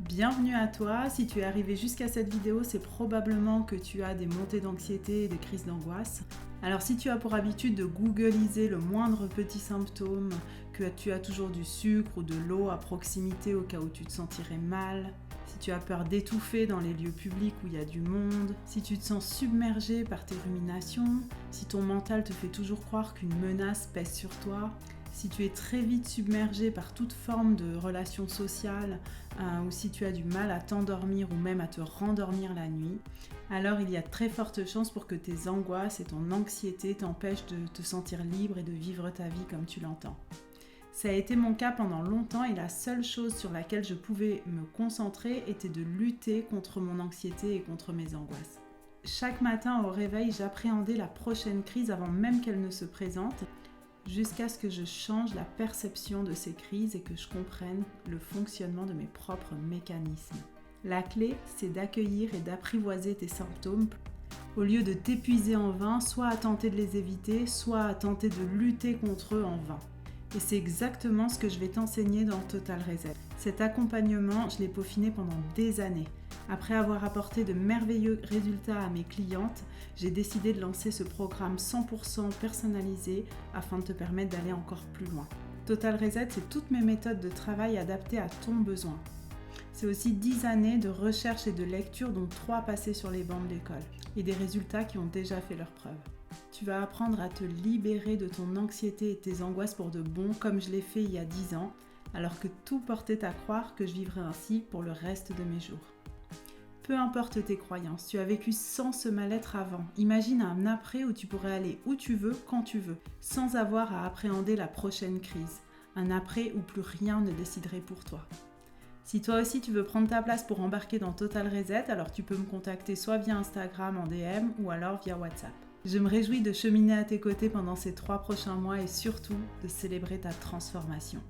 Bienvenue à toi, si tu es arrivé jusqu'à cette vidéo, c'est probablement que tu as des montées d'anxiété et des crises d'angoisse. Alors si tu as pour habitude de googliser le moindre petit symptôme, que tu as toujours du sucre ou de l'eau à proximité au cas où tu te sentirais mal, si tu as peur d'étouffer dans les lieux publics où il y a du monde, si tu te sens submergé par tes ruminations, si ton mental te fait toujours croire qu'une menace pèse sur toi, si tu es très vite submergé par toute forme de relation sociale ou si tu as du mal à t'endormir ou même à te rendormir la nuit, alors il y a très forte chance pour que tes angoisses et ton anxiété t'empêchent de te sentir libre et de vivre ta vie comme tu l'entends. Ça a été mon cas pendant longtemps et la seule chose sur laquelle je pouvais me concentrer était de lutter contre mon anxiété et contre mes angoisses. Chaque matin au réveil, j'appréhendais la prochaine crise avant même qu'elle ne se présente, jusqu'à ce que je change la perception de ces crises et que je comprenne le fonctionnement de mes propres mécanismes. La clé, c'est d'accueillir et d'apprivoiser tes symptômes au lieu de t'épuiser en vain, soit à tenter de les éviter, soit à tenter de lutter contre eux en vain. Et c'est exactement ce que je vais t'enseigner dans Total Reset. Cet accompagnement, je l'ai peaufiné pendant des années. Après avoir apporté de merveilleux résultats à mes clientes, j'ai décidé de lancer ce programme 100% personnalisé afin de te permettre d'aller encore plus loin. Total Reset, c'est toutes mes méthodes de travail adaptées à ton besoin. C'est aussi 10 années de recherche et de lecture, dont 3 passées sur les bancs de l'école, et des résultats qui ont déjà fait leurs preuves. Tu vas apprendre à te libérer de ton anxiété et tes angoisses pour de bon, comme je l'ai fait il y a 10 ans, alors que tout portait à croire que je vivrais ainsi pour le reste de mes jours. Peu importe tes croyances, tu as vécu sans ce mal-être avant. Imagine un après où tu pourrais aller où tu veux, quand tu veux, sans avoir à appréhender la prochaine crise. Un après où plus rien ne déciderait pour toi. Si toi aussi tu veux prendre ta place pour embarquer dans Total Reset, alors tu peux me contacter soit via Instagram en DM ou alors via WhatsApp. Je me réjouis de cheminer à tes côtés pendant ces 3 prochains mois et surtout de célébrer ta transformation.